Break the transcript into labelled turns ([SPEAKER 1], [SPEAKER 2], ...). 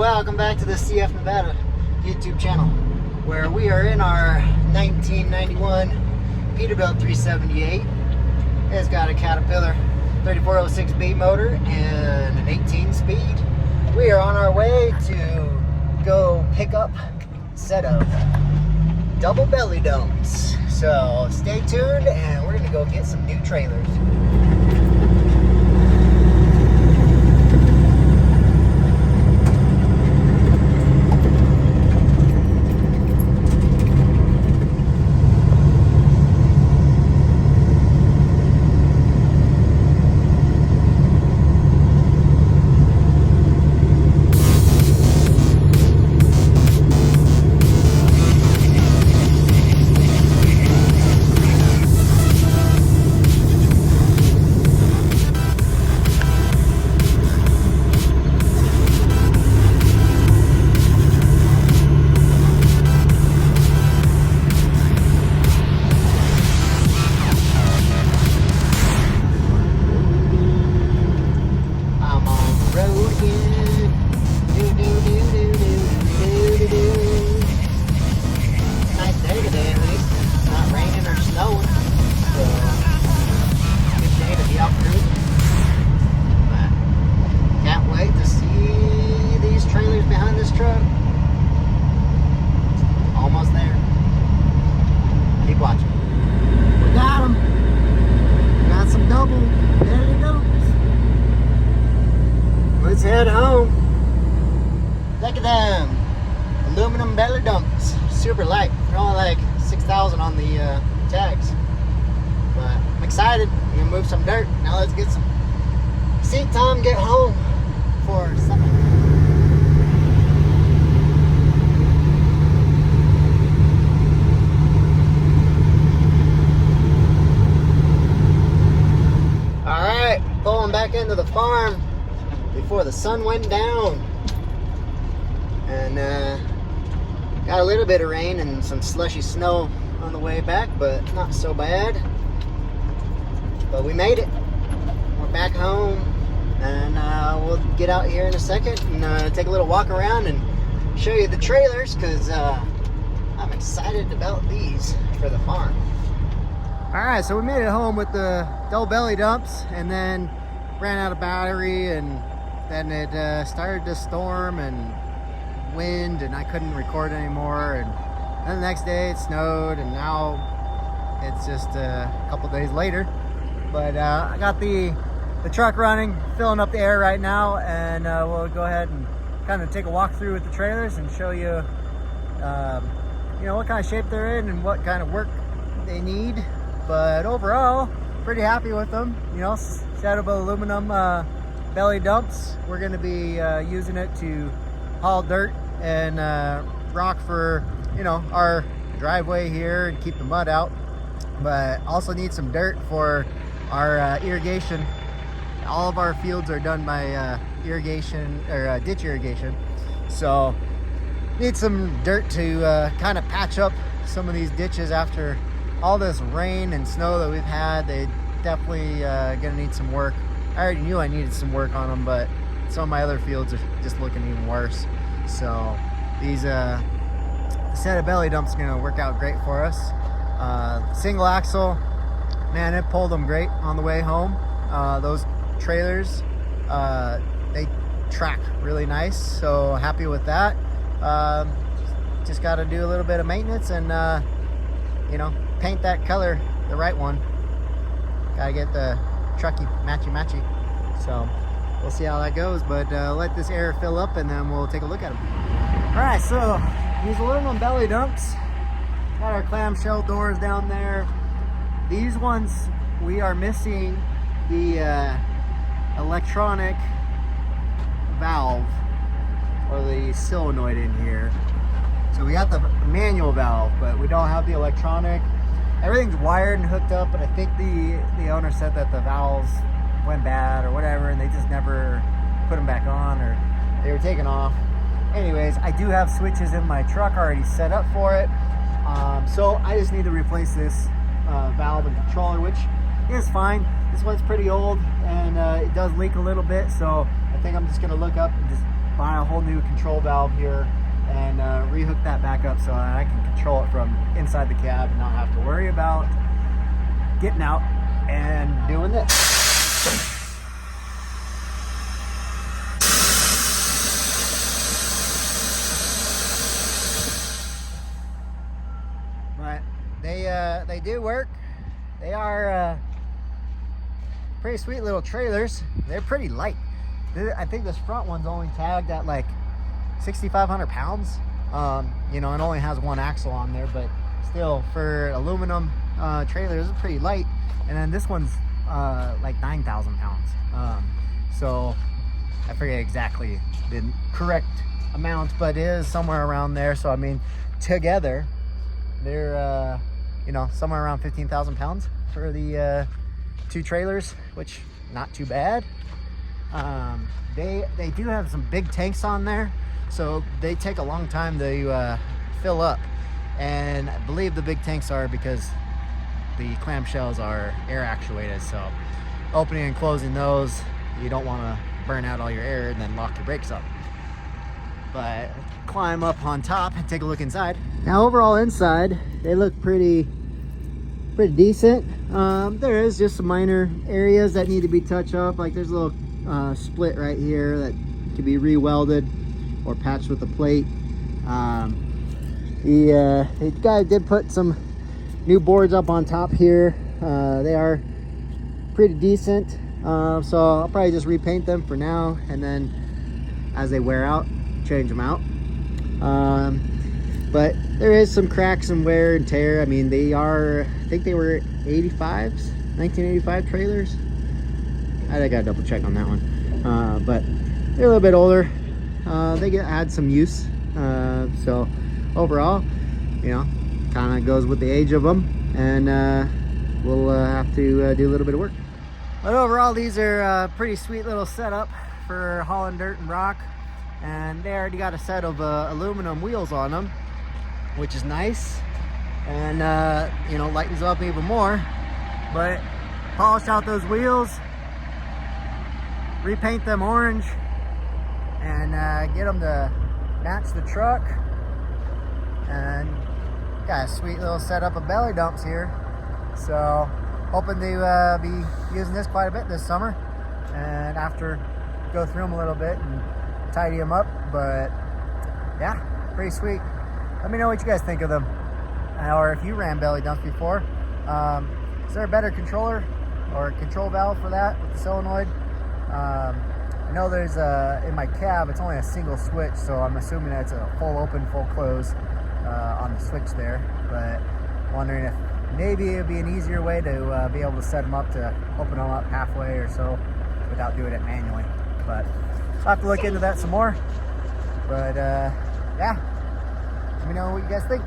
[SPEAKER 1] Welcome back to the CF Nevada YouTube channel, where we are in our 1991 Peterbilt 378. It's got a Caterpillar 3406B motor and an 18-speed. We are on our way to go pick up a set of double belly dumps. So stay tuned, and we're gonna go get some new trailers. Let's head home. Look at them aluminum belly dumps, super light. They're only like 6,000 on the tags, but I'm excited. We're gonna move some dirt. Now let's get some seat time, get home for supper. All right, pulling back into the farm before the sun went down, and got a little bit of rain and some slushy snow on the way back, but not so bad. But we made it. We're back home, and we'll get out here in a second and take a little walk around and show you the trailers, because I'm excited about these for the farm. All right, so we made it home with the double belly dumps, and then ran out of battery, and then it started to storm and wind, and I couldn't record anymore. And then the next day it snowed, and now it's just a couple days later. But I got the truck running, filling up the air right now, and we'll go ahead and kind of take a walk through with the trailers and show you, you know, what kind of shape they're in and what kind of work they need. But overall, pretty happy with them. You know, set of aluminum belly dumps. We're going to be using it to haul dirt and rock for, you know, our driveway here and keep the mud out, but also need some dirt for our irrigation. All of our fields are done by irrigation, or ditch irrigation, so need some dirt to kind of patch up some of these ditches after all this rain and snow that we've had. They definitely gonna need some work. I already knew I needed some work on them, but some of my other fields are just looking even worse. So these set of belly dumps are gonna work out great for us. Single axle, man, it pulled them great on the way home. Those trailers, they track really nice, so happy with that. Just got to do a little bit of maintenance and you know, paint that color the right one. Gotta get the trucky matchy. So we'll see how that goes, but let this air fill up and then we'll take a look at them. All right, so these aluminum belly dumps, got our clamshell doors down there. These ones, we are missing the electronic valve or the solenoid in here. So we got the manual valve, but we don't have the electronic. Everything's wired and hooked up, but I think the owner said that the valves went bad or whatever, and they just never put them back on, or they were taken off. Anyways, I do have switches in my truck already set up for it. So I just need to replace this valve and controller, which is fine. This one's pretty old, and it does leak a little bit, so I think I'm just gonna look up and just buy a whole new control valve here and rehook that back up so that I can control it from inside the cab and not have to worry about getting out and doing this. But they do work. They are pretty sweet little trailers. They're pretty light. I think this front one's only tagged at like 6,500 pounds. You know, it only has one axle on there, but still for aluminum trailers, it's pretty light. And then this one's like 9,000 pounds. So I forget exactly the correct amount, but it is somewhere around there. So I mean, together they're you know, somewhere around 15,000 pounds for the two trailers, which not too bad. They do have some big tanks on there, so they take a long time to fill up. And I believe the big tanks are because the clamshells are air actuated, so opening and closing those, you don't want to burn out all your air and then lock your brakes up. But climb up on top and take a look inside. Now overall inside, they look pretty decent. There is just some minor areas that need to be touched up, like there's a little split right here that can be re-welded or patched with a plate. The guy did put some new boards up on top here. They are pretty decent, so I'll probably just repaint them for now, and then as they wear out, change them out. But there is some cracks and wear and tear. I mean, they are, I think they were 85s, 1985 trailers. I gotta double check on that one. But they're a little bit older. They had some use. So overall, you know, kind of goes with the age of them, and we'll have to do a little bit of work. But overall, these are a pretty sweet little setup for hauling dirt and rock. And they already got a set of aluminum wheels on them, which is nice, and you know, lightens up even more. But polish out those wheels, repaint them orange, and get them to match the truck, and got a sweet little setup of belly dumps here. So hoping to be using this quite a bit this summer, and after go through them a little bit and tidy them up. But yeah, pretty sweet. Let me know what you guys think of them, or if you ran belly dumps before. Is there a better controller or control valve for that with the solenoid? I know there's in my cab, it's only a single switch, so I'm assuming that's a full open, full close on the switch there. But wondering if maybe it'd be an easier way to be able to set them up to open them up halfway or so without doing it manually. But I'll have to look into that some more. But yeah, let me know what you guys think.